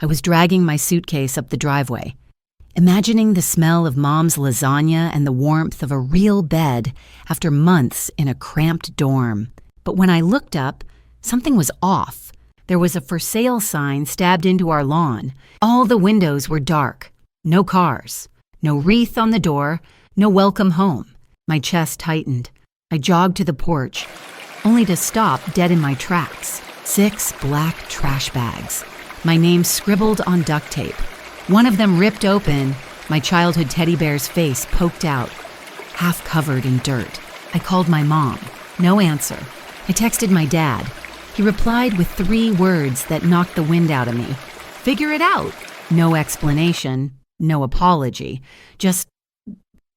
I was dragging my suitcase up the driveway, imagining the smell of Mom's lasagna and the warmth of a real bed after months in a cramped dorm. But when I looked up, something was off. There was a for sale sign stabbed into our lawn. All the windows were dark. No cars. No wreath on the door. No welcome home. My chest tightened. I jogged to the porch, only to stop dead in my tracks. 6 black trash bags. My name scribbled on duct tape. One of them ripped open, my childhood teddy bear's face poked out, half covered in dirt. I called my mom. No answer. I texted my dad. He replied with 3 words that knocked the wind out of me. Figure it out. No explanation, no apology, just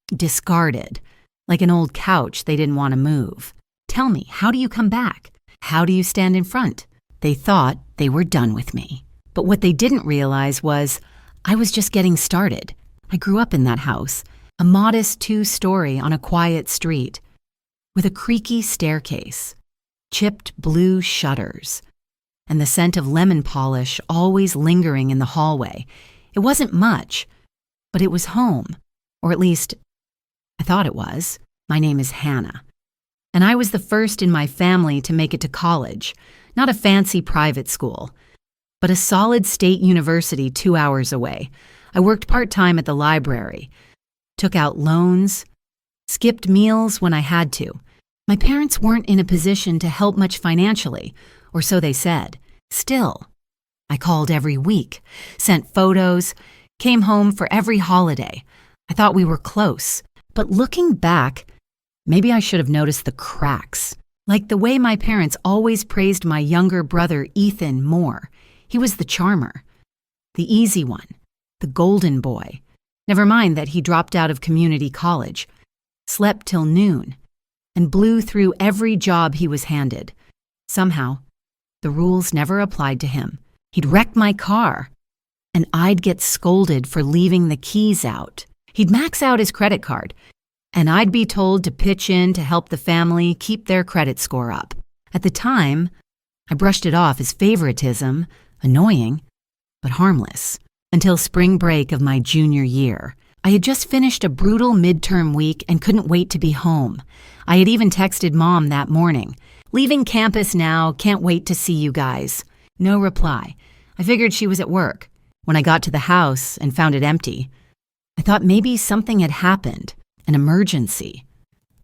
discarded, like an old couch they didn't want to move. Tell me, how do you come back? How do you stand in front? They thought they were done with me. But what they didn't realize was I was just getting started. I grew up in that house, a modest 2-story on a quiet street, with a creaky staircase, chipped blue shutters, and the scent of lemon polish always lingering in the hallway. It wasn't much, but it was home, or at least I thought it was. My name is Hannah, and I was the first in my family to make it to college, not a fancy private school, but a solid state university 2 hours away. I worked part-time at the library, took out loans, skipped meals when I had to. My parents weren't in a position to help much financially, or so they said. Still, I called every week, sent photos, came home for every holiday. I thought we were close, but looking back, maybe I should have noticed the cracks, like the way my parents always praised my younger brother Ethan more. He was the charmer, the easy one, the golden boy. Never mind that he dropped out of community college, slept till noon, and blew through every job he was handed. Somehow, the rules never applied to him. He'd wreck my car, and I'd get scolded for leaving the keys out. He'd max out his credit card, and I'd be told to pitch in to help the family keep their credit score up. At the time, I brushed it off as favoritism, annoying, but harmless, until spring break of my junior year. I had just finished a brutal midterm week and couldn't wait to be home. I had even texted Mom that morning. Leaving campus now, can't wait to see you guys. No reply. I figured she was at work. When I got to the house and found it empty, I thought maybe something had happened, an emergency,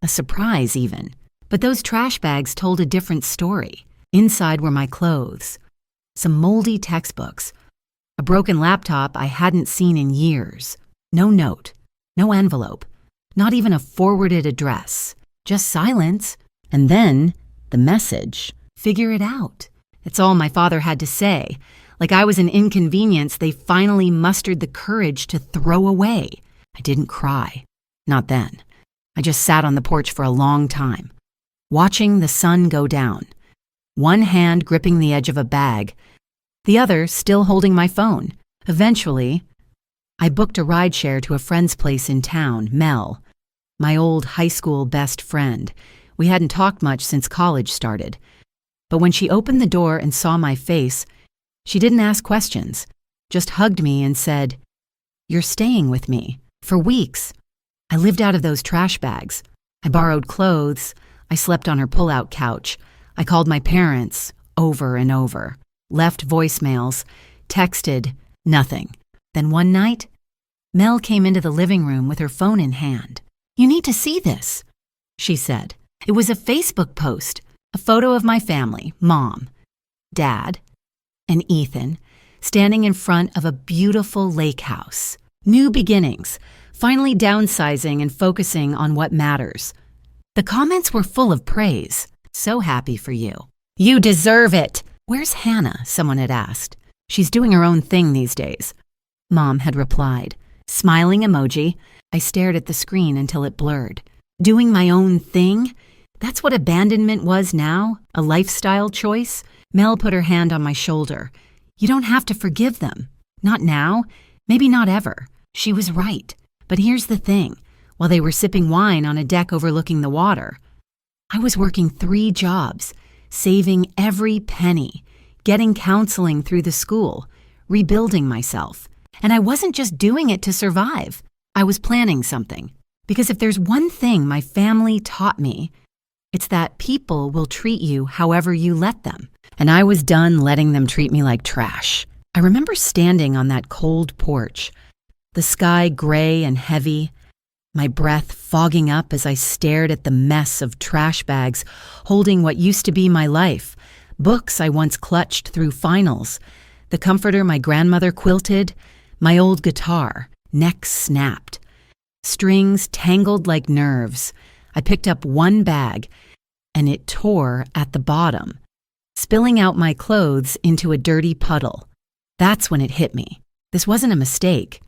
a surprise even. But those trash bags told a different story. Inside were my clothes, some moldy textbooks, a broken laptop I hadn't seen in years. No note, no envelope, not even a forwarded address, just silence. And then the message, figure it out. It's all my father had to say. Like I was an inconvenience they finally mustered the courage to throw away. I didn't cry. Not then. I just sat on the porch for a long time, watching the sun go down, one hand gripping the edge of a bag, the other still holding my phone. Eventually, I booked a rideshare to a friend's place in town, Mel, my old high school best friend. We hadn't talked much since college started. But when she opened the door and saw my face, she didn't ask questions, just hugged me and said, "You're staying with me." For weeks, I lived out of those trash bags. I borrowed clothes. I slept on her pull-out couch. I called my parents over and over, left voicemails, texted, nothing. Then one night, Mel came into the living room with her phone in hand. "You need to see this," she said. It was a Facebook post, a photo of my family, Mom, Dad, and Ethan, standing in front of a beautiful lake house. New beginnings, finally downsizing and focusing on what matters. The comments were full of praise. "So happy for you. You deserve it." "Where's Hannah?" someone had asked. "She's doing her own thing these days," Mom had replied. Smiling emoji. I stared at the screen until it blurred. Doing my own thing? That's what abandonment was now? A lifestyle choice? Mel put her hand on my shoulder. "You don't have to forgive them. Not now. Maybe not ever." She was right. But here's the thing. While they were sipping wine on a deck overlooking the water, I was working 3 jobs, saving every penny, getting counseling through the school, rebuilding myself. And I wasn't just doing it to survive. I was planning something. Because if there's one thing my family taught me, it's that people will treat you however you let them. And I was done letting them treat me like trash. I remember standing on that cold porch, the sky gray and heavy, my breath fogging up as I stared at the mess of trash bags holding what used to be my life, books I once clutched through finals, the comforter my grandmother quilted, my old guitar, neck snapped. Strings tangled like nerves. I picked up one bag, and it tore at the bottom, spilling out my clothes into a dirty puddle. That's when it hit me. This wasn't a mistake.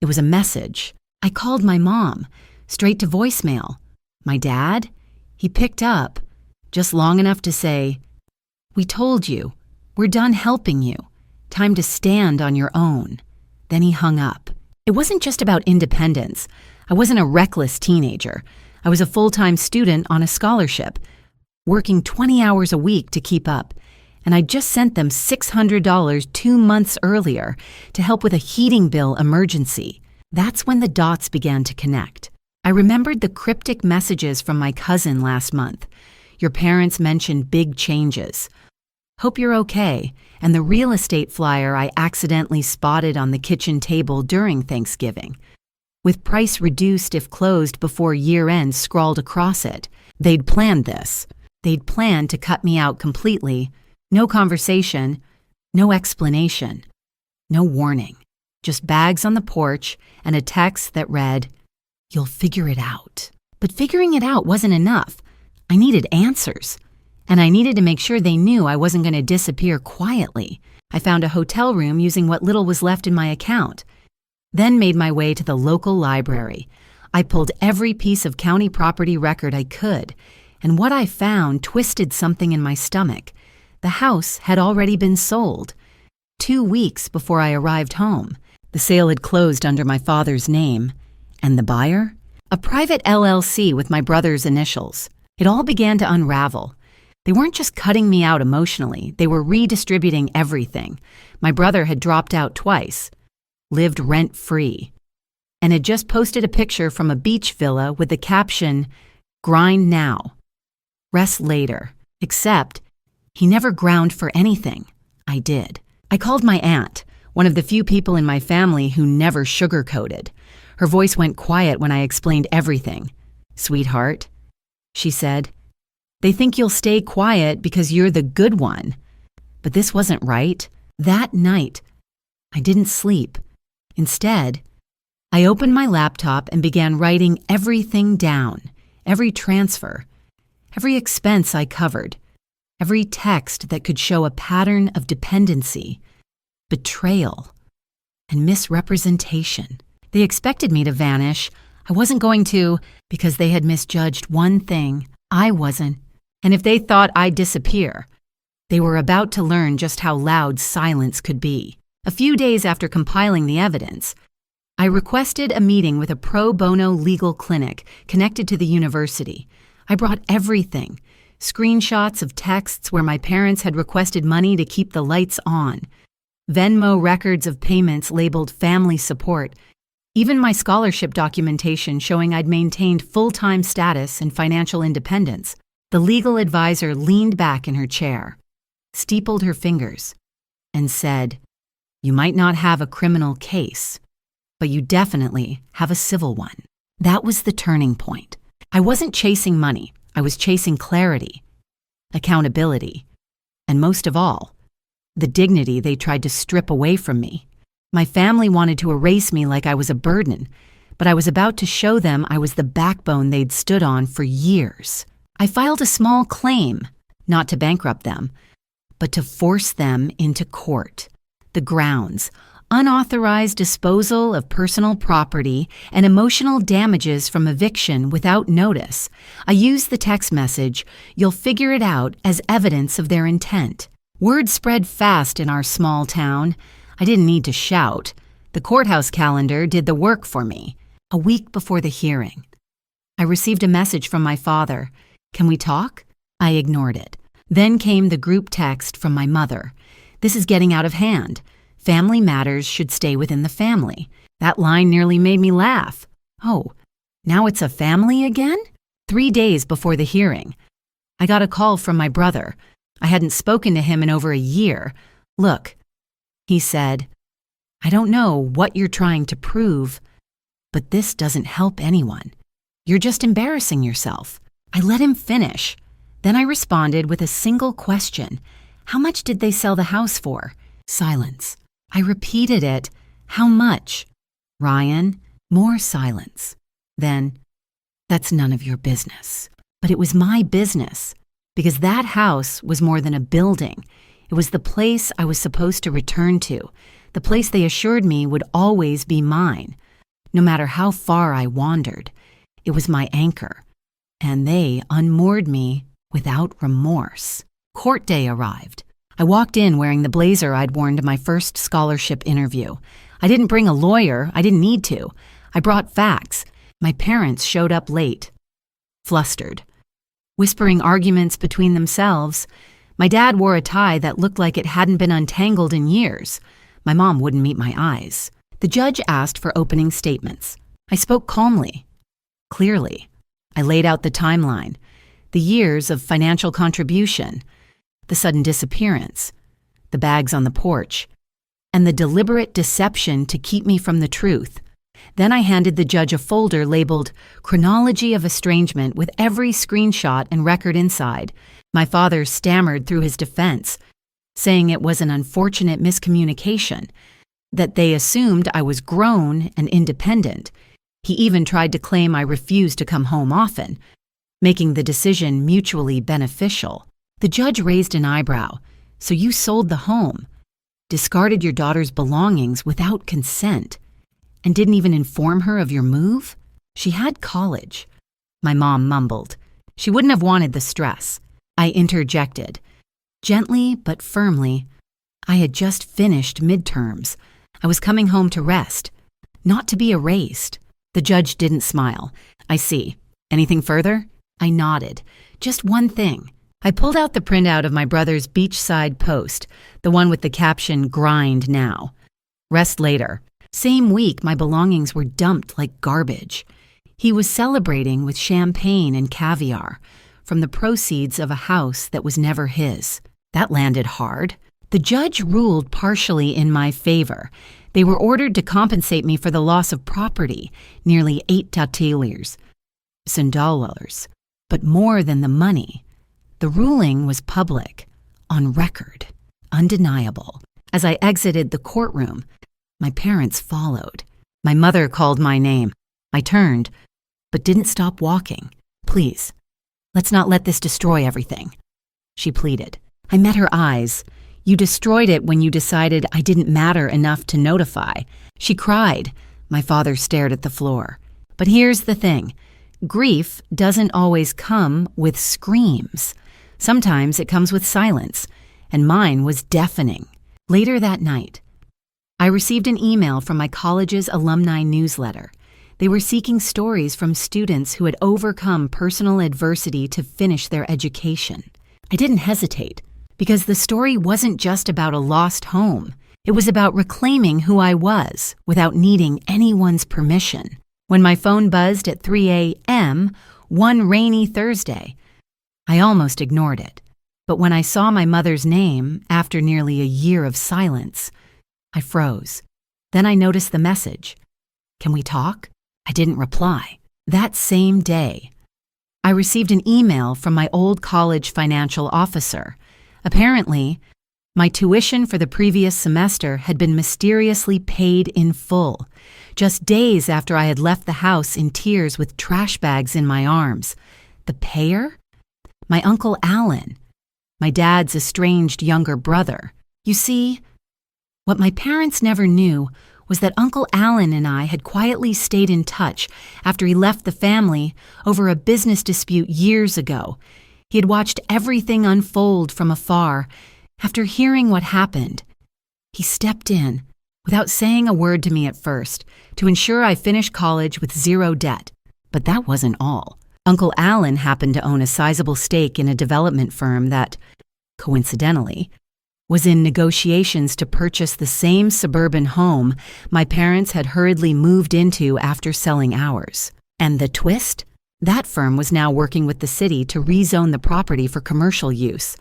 It was a message. I called my mom, straight to voicemail. My dad? He picked up, just long enough to say, "We told you. We're done helping you. Time to stand on your own." Then he hung up. It wasn't just about independence. I wasn't a reckless teenager. I was a full-time student on a scholarship, working 20 hours a week to keep up. And I just sent them $600 2 months earlier to help with a heating bill emergency. That's when the dots began to connect. I remembered the cryptic messages from my cousin last month. Your parents mentioned big changes. Hope you're okay, and the real estate flyer I accidentally spotted on the kitchen table during Thanksgiving, with price reduced if closed before year-end scrawled across it. They'd planned this. They'd planned to cut me out completely. No conversation, no explanation, no warning. Just bags on the porch and a text that read, "You'll figure it out." But figuring it out wasn't enough. I needed answers. And I needed to make sure they knew I wasn't going to disappear quietly. I found a hotel room using what little was left in my account. Then made my way to the local library. I pulled every piece of county property record I could, and what I found twisted something in my stomach. The house had already been sold 2 weeks before I arrived home. The sale had closed under my father's name. And the buyer? A private LLC with my brother's initials. It all began to unravel. They weren't just cutting me out emotionally, they were redistributing everything. My brother had dropped out twice, lived rent-free, and had just posted a picture from a beach villa with the caption, "Grind now, rest later." Except, he never ground for anything. I did. I called my aunt, one of the few people in my family who never sugarcoated. Her voice went quiet when I explained everything. "Sweetheart," she said, "they think you'll stay quiet because you're the good one. But this wasn't right." That night, I didn't sleep. Instead, I opened my laptop and began writing everything down, every transfer, every expense I covered, every text that could show a pattern of dependency, betrayal, and misrepresentation. They expected me to vanish. I wasn't going to, because they had misjudged one thing. I wasn't. And if they thought I'd disappear, they were about to learn just how loud silence could be. A few days after compiling the evidence, I requested a meeting with a pro bono legal clinic connected to the university. I brought everything: screenshots of texts where my parents had requested money to keep the lights on, Venmo records of payments labeled family support, even my scholarship documentation showing I'd maintained full-time status and financial independence. The legal advisor leaned back in her chair, steepled her fingers, and said, "You might not have a criminal case, but you definitely have a civil one." That was the turning point. I wasn't chasing money. I was chasing clarity, accountability, and most of all, the dignity they tried to strip away from me. My family wanted to erase me like I was a burden, but I was about to show them I was the backbone they'd stood on for years. I filed a small claim, not to bankrupt them, but to force them into court. The grounds: unauthorized disposal of personal property and emotional damages from eviction without notice. I used the text message, "You'll figure it out," as evidence of their intent. Word spread fast in our small town. I didn't need to shout. The courthouse calendar did the work for me. A week before the hearing, I received a message from my father. "Can we talk?" I ignored it. Then came the group text from my mother. "This is getting out of hand. Family matters should stay within the family. That line nearly made me laugh. Oh, now it's a family again? 3 days before the hearing, I got a call from my brother. I hadn't spoken to him in over a year. Look, he said, I don't know what you're trying to prove, but this doesn't help anyone. You're just embarrassing yourself. I let him finish. Then I responded with a single question. How much did they sell the house for? Silence. I repeated it. How much? Ryan, more silence. Then, that's none of your business. But it was my business, because that house was more than a building. It was the place I was supposed to return to, the place they assured me would always be mine, no matter how far I wandered. It was my anchor, and they unmoored me without remorse. Court day arrived. I walked in wearing the blazer I'd worn to my first scholarship interview. I didn't bring a lawyer. I didn't need to. I brought facts. My parents showed up late, flustered, whispering arguments between themselves. My dad wore a tie that looked like it hadn't been untangled in years. My mom wouldn't meet my eyes. The judge asked for opening statements. I spoke calmly, clearly. I laid out the timeline, the years of financial contribution, the sudden disappearance, the bags on the porch, and the deliberate deception to keep me from the truth. Then I handed the judge a folder labeled Chronology of Estrangement with every screenshot and record inside. My father stammered through his defense, saying it was an unfortunate miscommunication, that they assumed I was grown and independent. He even tried to claim I refused to come home often, making the decision mutually beneficial. The judge raised an eyebrow. So you sold the home, discarded your daughter's belongings without consent, and didn't even inform her of your move? She had college. My mom mumbled. She wouldn't have wanted the stress. I interjected. Gently but firmly, I had just finished midterms. I was coming home to rest, not to be erased. The judge didn't smile. I see. Anything further? I nodded. Just one thing. I pulled out the printout of my brother's beachside post, the one with the caption, "Grind now. Rest later." Same week, my belongings were dumped like garbage. He was celebrating with champagne and caviar from the proceeds of a house that was never his. That landed hard. The judge ruled partially in my favor. They were ordered to compensate me for the loss of property, nearly $8,000, but more than the money. The ruling was public, on record, undeniable. As I exited the courtroom, my parents followed. My mother called my name. I turned, but didn't stop walking. Please, let's not let this destroy everything, she pleaded. I met her eyes. You destroyed it when you decided I didn't matter enough to notify. She cried. My father stared at the floor. But here's the thing. Grief doesn't always come with screams. Sometimes it comes with silence, and mine was deafening. Later that night, I received an email from my college's alumni newsletter. They were seeking stories from students who had overcome personal adversity to finish their education. I didn't hesitate, because the story wasn't just about a lost home. It was about reclaiming who I was without needing anyone's permission. When my phone buzzed at 3 a.m. one rainy Thursday, I almost ignored it. But when I saw my mother's name after nearly a year of silence, I froze. Then I noticed the message. Can we talk? I didn't reply. That same day, I received an email from my old college financial officer. Apparently, my tuition for the previous semester had been mysteriously paid in full, just days after I had left the house in tears with trash bags in my arms. The payer? My Uncle Alan, my dad's estranged younger brother. You see, what my parents never knew was that Uncle Alan and I had quietly stayed in touch after he left the family over a business dispute years ago. He had watched everything unfold from afar. After hearing what happened, he stepped in, without saying a word to me at first, to ensure I finished college with zero debt. But that wasn't all. Uncle Alan happened to own a sizable stake in a development firm that, coincidentally, was in negotiations to purchase the same suburban home my parents had hurriedly moved into after selling ours. And the twist? That firm was now working with the city to rezone the property for commercial use,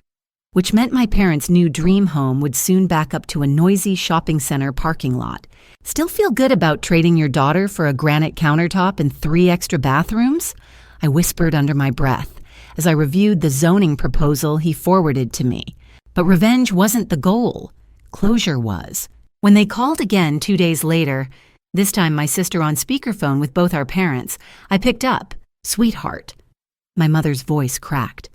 which meant my parents' new dream home would soon back up to a noisy shopping center parking lot. Still feel good about trading your daughter for a granite countertop and 3 extra bathrooms? I whispered under my breath as I reviewed the zoning proposal he forwarded to me. But revenge wasn't the goal. Closure was. When they called again 2 days later, this time my sister on speakerphone with both our parents, I picked up. "Sweetheart." My mother's voice cracked.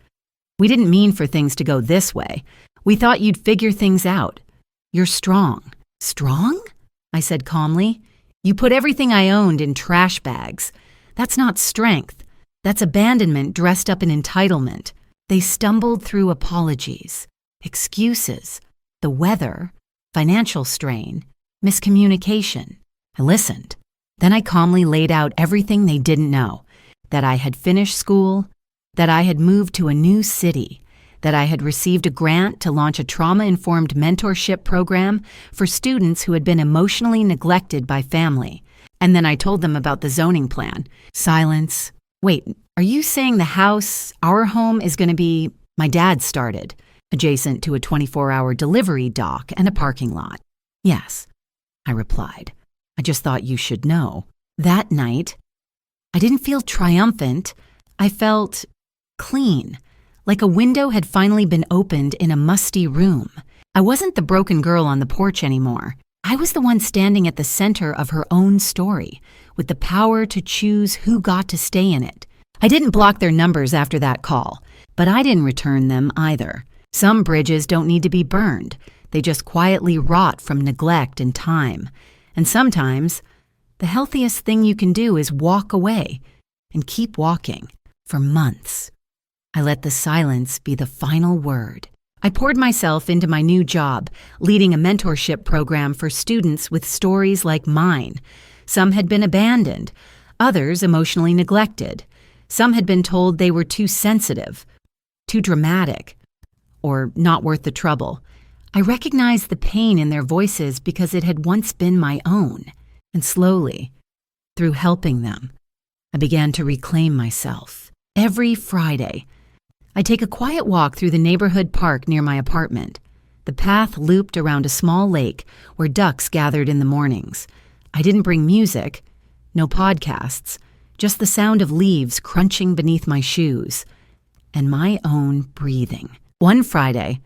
"We didn't mean for things to go this way. We thought you'd figure things out. You're strong." "Strong?" I said calmly. "You put everything I owned in trash bags. That's not strength. That's abandonment dressed up in entitlement." They stumbled through apologies, excuses, the weather, financial strain, miscommunication. I listened. Then I calmly laid out everything they didn't know. That I had finished school, that I had moved to a new city, that I had received a grant to launch a trauma-informed mentorship program for students who had been emotionally neglected by family. And then I told them about the zoning plan. Silence. "Wait, are you saying the house, our home, is going to be—" My dad started, adjacent to a 24-hour delivery dock and a parking lot. "Yes," I replied. "I just thought you should know." That night, I didn't feel triumphant. I felt clean, like a window had finally been opened in a musty room. I wasn't the broken girl on the porch anymore. I was the one standing at the center of her own story, with the power to choose who got to stay in it. I didn't block their numbers after that call, but I didn't return them either. Some bridges don't need to be burned. They just quietly rot from neglect and time. And sometimes, the healthiest thing you can do is walk away and keep walking for months. I let the silence be the final word. I poured myself into my new job, leading a mentorship program for students with stories like mine. Some had been abandoned, others emotionally neglected. Some had been told they were too sensitive, too dramatic, or not worth the trouble. I recognized the pain in their voices because it had once been my own. And slowly, through helping them, I began to reclaim myself. Every Friday, I take a quiet walk through the neighborhood park near my apartment. The path looped around a small lake where ducks gathered in the mornings. I didn't bring music, no podcasts, just the sound of leaves crunching beneath my shoes, and my own breathing. One Friday,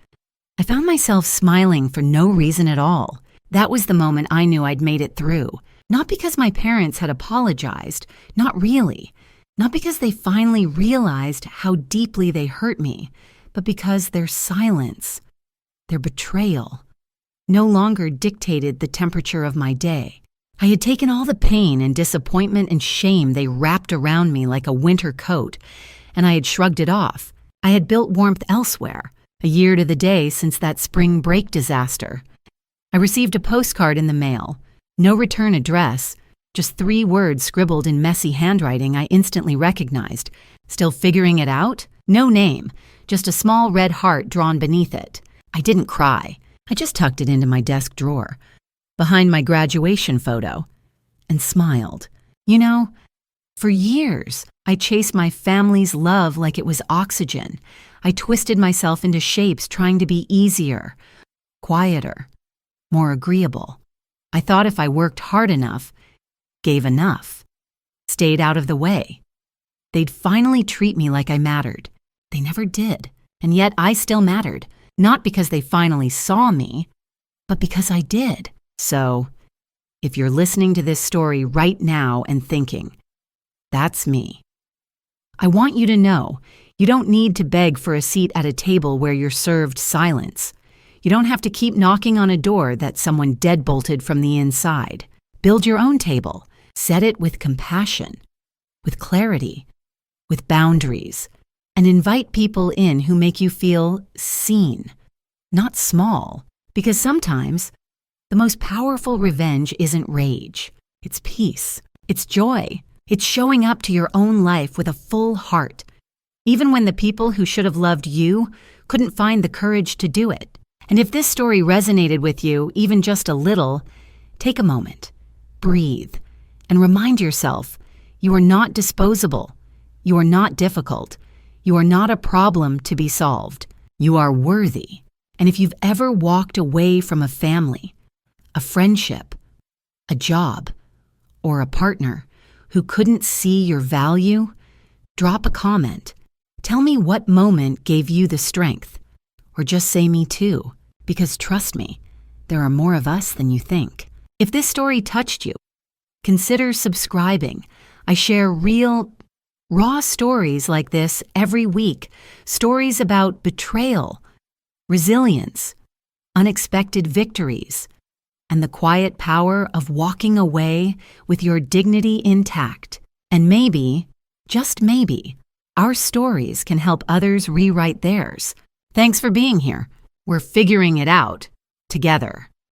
I found myself smiling for no reason at all. That was the moment I knew I'd made it through. Not because my parents had apologized, not really. Not because they finally realized how deeply they hurt me, but because their silence, their betrayal, no longer dictated the temperature of my day. I had taken all the pain and disappointment and shame they wrapped around me like a winter coat, and I had shrugged it off. I had built warmth elsewhere, a year to the day since that spring break disaster. I received a postcard in the mail. No return address, just 3 words scribbled in messy handwriting I instantly recognized. Still figuring it out? No name, just a small red heart drawn beneath it. I didn't cry. I just tucked it into my desk drawer, behind my graduation photo, and smiled. You know, for years, I chased my family's love like it was oxygen. I twisted myself into shapes trying to be easier, quieter, more agreeable. I thought if I worked hard enough, gave enough, stayed out of the way, they'd finally treat me like I mattered. They never did, and yet I still mattered, not because they finally saw me, but because I did. So, if you're listening to this story right now and thinking, that's me, I want you to know you don't need to beg for a seat at a table where you're served silence. You don't have to keep knocking on a door that someone deadbolted from the inside. Build your own table. Set it with compassion, with clarity, with boundaries, and invite people in who make you feel seen, not small. Because sometimes the most powerful revenge isn't rage. It's peace. It's joy. It's showing up to your own life with a full heart, even when the people who should have loved you couldn't find the courage to do it. And if this story resonated with you, even just a little, take a moment, breathe, and remind yourself you are not disposable. You are not difficult. You are not a problem to be solved. You are worthy. And if you've ever walked away from a family, a friendship, a job, or a partner who couldn't see your value, drop a comment. Tell me what moment gave you the strength. Or just say me too, because trust me, there are more of us than you think. If this story touched you, consider subscribing. I share real, raw stories like this every week. Stories about betrayal, resilience, unexpected victories, and the quiet power of walking away with your dignity intact. And maybe, just maybe, our stories can help others rewrite theirs. Thanks for being here. We're figuring it out together.